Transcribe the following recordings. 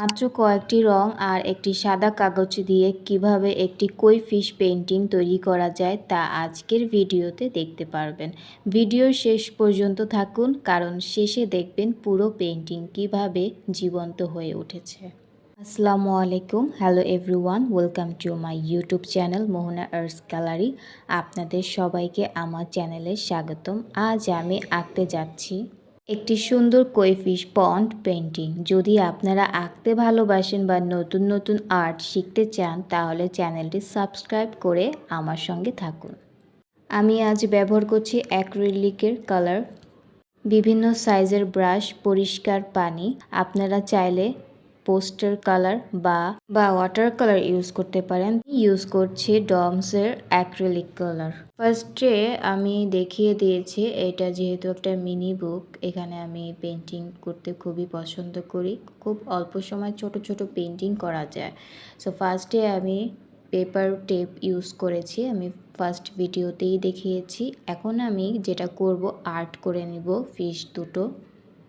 মাত্র কয়েকটি রং আর একটি সাদা কাগজ দিয়ে কিভাবে একটি কই ফিশ পেন্টিং তৈরি করা যায় তা আজকের ভিডিওতে দেখতে পারবেন। ভিডিও শেষ পর্যন্ত থাকুন, কারণ শেষে দেখবেন পুরো পেন্টিং কিভাবে জীবন্ত হয়ে উঠেছে। আসসালামু আলাইকুম, hello everyone, welcome to my YouTube channel Mohona arts gallery. আপনাদের সবাইকে আমার চ্যানেলে স্বাগতম। আজ আমি আঁকতে যাচ্ছি একটি সুন্দর কই ফিশ পন্ড পেন্টিং। যদি আপনারা আঁকতে ভালোবাসেন বা নতুন নতুন আর্ট শিখতে চান, তাহলে চ্যানেলটি সাবস্ক্রাইব করে আমার সঙ্গে থাকুন। আমি আজ ব্যবহার করছি অ্যাক্রিলিকের কালার, বিভিন্ন সাইজের ব্রাশ, পরিষ্কার পানি। আপনারা চাইলে পোস্টার কালার বা ওয়াটার কালার ইউজ করতে পারেন। ইউজ করছি ডমসের অ্যাক্রিলিক কালার। ফার্স্টে আমি দেখিয়ে দিয়েছি, এটা যেহেতু একটা মিনি বুক, এখানে আমি পেন্টিং করতে খুবই পছন্দ করি। খুব অল্প সময় ছোট ছোট পেন্টিং করা যায়। সো ফার্স্টে আমি পেপার টেপ ইউজ করেছি, আমি ফার্স্ট ভিডিওতেই দেখিয়েছি। এখন আমি যেটা করব, আর্ট করে নিব ফিশ দুটো।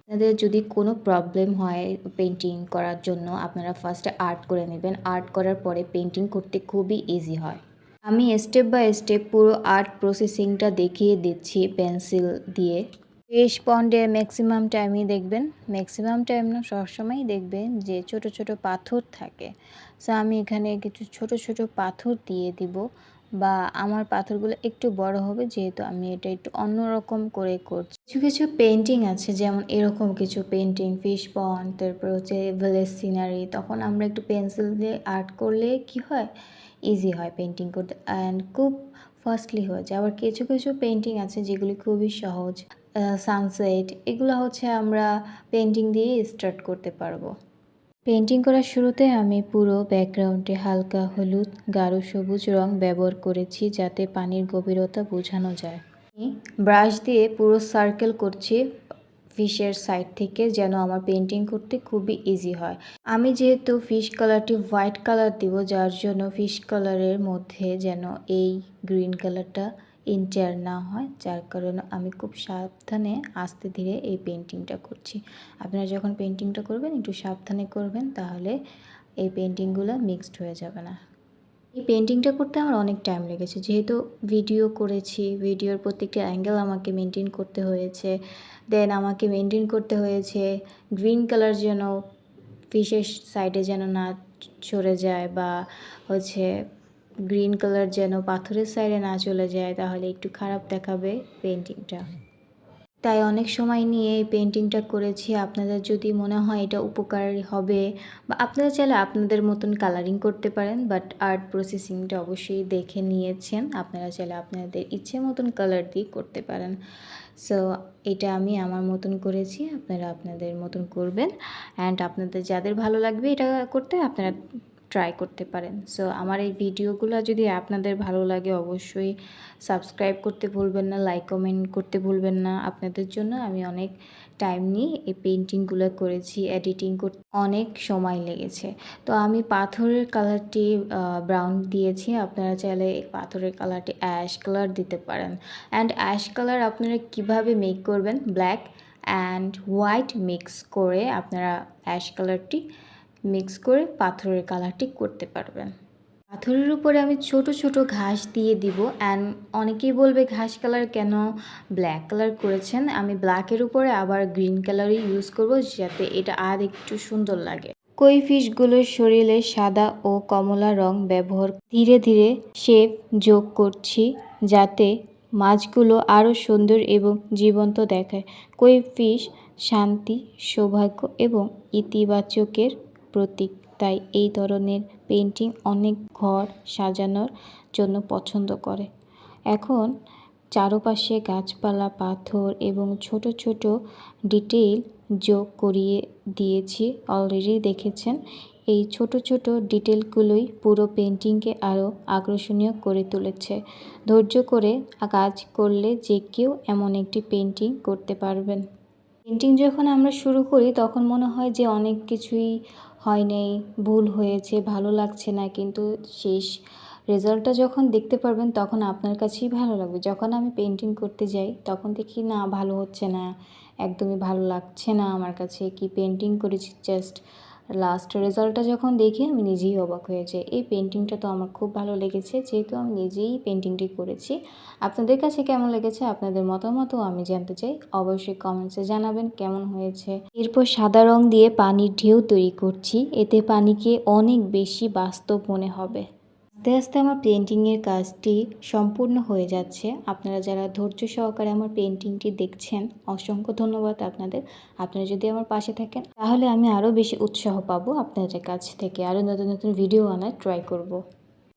আপনাদের যদি কোনো প্রবলেম হয় পেন্টিং করার জন্য, আপনারা ফার্স্টে আর্ট করে নেবেন। আর্ট করার পরে পেন্টিং করতে খুবই ইজি হয়। আমি স্টেপ বাই স্টেপ পুরো আর্ট প্রসেসিংটা দেখিয়ে দিচ্ছি পেন্সিল দিয়ে। ফিশ পন্ডে ম্যাক্সিমাম টাইমই দেখবেন, ম্যাক্সিমাম টাইম না, সবসময়ই দেখবেন যে ছোট ছোট পাথর থাকে। সো আমি এখানে কিছু ছোট ছোট পাথর দিয়ে দিব, বা আমার পাথরগুলো একটু বড় হবে যেহেতু আমি এটা একটু অন্যরকম করে করছি। কিছু কিছু পেন্টিং আছে, যেমন এরকম কিছু পেন্টিং, ফিশ পন্ড, তারপর হচ্ছে ভিলেজ সিনারি, তখন আমরা একটু পেন্সিল দিয়ে আর্ট করলে কি হয়, ইজি হয় পেন্টিং করতে অ্যান্ড খুব ফাস্টলি হয়ে যায়। আবার কিছু কিছু পেন্টিং আছে যেগুলি খুবই সহজ, সানসেট, এগুলো হচ্ছে আমরা পেন্টিং দিয়ে স্টার্ট করতে পারবো। পেন্টিং করার শুরুতে আমি পুরো ব্যাকগ্রাউন্ডে হালকা হলুদ, গাঢ় সবুজ রং ব্যবহার করেছি যাতে পানির গভীরতা বোঝানো যায়। আমি ব্রাশ দিয়ে পুরো সার্কেল করছি ফিশের সাইড থেকে, যেন আমার পেন্টিং করতে খুবই ইজি হয়। আমি যেহেতু ফিশ কালারটি হোয়াইট কালার দিব, যার জন্য ফিশ কালারের মধ্যে যেন এই গ্রিন কালারটা ইন্টার না হয়, যার কারণে আমি খুব সাবধানে আস্তে ধীরে এই পেন্টিংটা করছি। আপনারা যখন পেন্টিংটা করবেন একটু সাবধানে করবেন, তাহলে এই পেন্টিংগুলো মিক্সড হয়ে যাবে না। এই পেন্টিংটা করতে আমার অনেক টাইম লেগেছে, যেহেতু ভিডিও করেছি, ভিডিওর প্রত্যেকটি অ্যাঙ্গেল আমাকে মেনটেন করতে হয়েছে। দেন আমাকে মেনটেন করতে হয়েছে গ্রিন কালার যেন ফিশের সাইডে যেন না সরে যায়, বা হচ্ছে গ্রিন কালার যেন পাথরের সাইডে না চলে যায়, তাহলে একটু খারাপ দেখাবে পেন্টিংটা। তাই অনেক সময় নিয়ে এই পেন্টিংটা করেছি। আপনাদের যদি মনে হয় এটা উপকারী হবে, বা আপনারা চাইলে আপনাদের মতন কালারিং করতে পারেন, বাট আর্ট প্রসেসিংটা অবশ্যই দেখে নিয়েছেন। আপনারা চাইলে আপনাদের ইচ্ছে মতন কালার দিয়ে করতে পারেন। সো এটা আমি আমার মতন করেছি, আপনারা আপনাদের মতন করবেন। অ্যান্ড আপনাদের যাদের ভালো লাগবে এটা করতে, আপনারা ট্রাই করতে পারেন। সো আমার এই ভিডিওগুলো যদি আপনাদের ভালো লাগে, অবশ্যই সাবস্ক্রাইব করতে ভুলবেন না, লাইক কমেন্ট করতে ভুলবেন না। আপনাদের জন্য আমি অনেক টাইম নিয়ে এই পেন্টিংগুলো করেছি, এডিটিং করতে অনেক সময় লেগেছে। তো আমি পাথরের কালারটি ব্রাউন দিয়েছি, আপনারা চাইলে এই পাথরের কালারটি অ্যাশ কালার দিতে পারেন। অ্যান্ড অ্যাশ কালার আপনারা কিভাবে মেক করবেন, ব্ল্যাক অ্যান্ড হোয়াইট মিক্স করে আপনারা অ্যাশ কালারটি মিক্স করে পাথরের কালারটি করতে পারবেন। পাথরের উপরে আমি ছোট ছোট ঘাস দিয়ে দিব। অ্যান্ড অনেকেই বলবে ঘাস কালার কেন ব্ল্যাক কালার করেছেন, আমি ব্ল্যাকের উপরে আবার গ্রিন কালারই ইউজ করব, যাতে এটা আর একটু সুন্দর লাগে। কই ফিশগুলোর শরীরে সাদা ও কমলা রং ব্যবহার ধীরে ধীরে শেপ যোগ করছি, যাতে মাছগুলো আরও সুন্দর এবং জীবন্ত দেখায়। কই ফিশ শান্তি, সৌভাগ্য এবং ইতিবাচকের প্রতীক, তাই এই ধরনের পেন্টিং অনেক ঘর সাজানোর জন্য পছন্দ করে। এখন চারপাশে গাছপালা, পাথর এবং ছোট ছোট ডিটেইল যোগ করিয়ে দিয়েছি, অলরেডি দেখেছেন। এই ছোট ছোট ডিটেলগুলোই পুরো পেন্টিংকে আরও আকর্ষণীয় করে তুলেছে। ধৈর্য করে কাজ করলে যে কেউ এমন একটি পেন্টিং করতে পারবেন। পেন্টিং যখন আমরা শুরু করি তখন মনে হয় যে অনেক কিছুই হয় নাই, ভুল হয়েছে, ভালো লাগছে না, কিন্তু শেষ রেজাল্টটা যখন দেখতে পারবেন তখন আপনার কাছেই ভালো লাগবে। যখন আমি পেন্টিং করতে যাই তখন দেখি না, ভালো হচ্ছে না, একদমই ভালো লাগছে না আমার কাছে, কি পেন্টিং করেছি, জাস্ট লাস্ট রেজাল্টটা যখন দেখি আমি নিজেই অবাক হয়ে যাই। এই পেন্টিংটা তো আমার খুব ভালো লেগেছে, যেহেতু আমি নিজেই পেন্টিংটি করেছি। আপনাদের কাছে কেমন লেগেছে, আপনাদের মতামতও আমি জানতে চাই। অবশ্যই কমেন্টসে জানাবেন কেমন হয়েছে। এরপর সাদা রং দিয়ে পানির ঢেউ তৈরি করছি, এতে পানিকে অনেক বেশি বাস্তব মনে হবে। আস্তে আস্তে আমার পেন্টিংয়ের কাজটি সম্পূর্ণ হয়ে যাচ্ছে। আপনারা যারা ধৈর্য সহকারে আমার পেন্টিংটি দেখছেন, অসংখ্য ধন্যবাদ আপনাদের। আপনারা যদি আমার পাশে থাকেন তাহলে আমি আরও বেশি উৎসাহ পাবো আপনাদের কাছ থেকে, আরও নতুন নতুন ভিডিও আনার ট্রাই করব।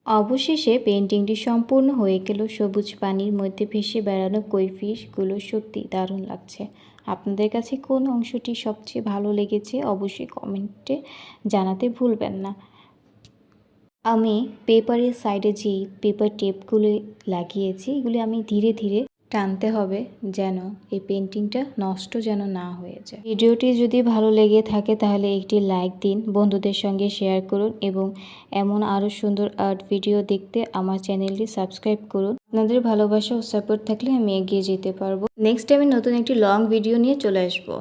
অবশেষে পেন্টিংটি সম্পূর্ণ হয়ে গেল। সবুজ পানির মধ্যে ভেসে বেড়ানো কই ফিশগুলো সত্যি দারুণ লাগছে। আপনাদের কাছে কোন অংশটি সবচেয়ে ভালো লেগেছে অবশ্যই কমেন্টে জানাতে ভুলবেন না। আমি পেপারের সাইডে যেই পেপার টেপগুলো লাগিয়েছি, এগুলি আমি ধীরে ধীরে টানতে হবে যেন এই পেন্টিংটা নষ্ট যেন না হয়ে যায়। ভিডিওটি যদি ভালো লেগে থাকে তাহলে একটি লাইক দিন, বন্ধুদের সঙ্গে শেয়ার করুন এবং এমন আরও সুন্দর আর্ট ভিডিও দেখতে আমার চ্যানেলটি সাবস্ক্রাইব করুন। আপনাদের ভালোবাসা ও সাপোর্ট থাকলে আমি এগিয়ে যেতে পারবো। নেক্সট আমি নতুন একটি লং ভিডিও নিয়ে চলে আসবো।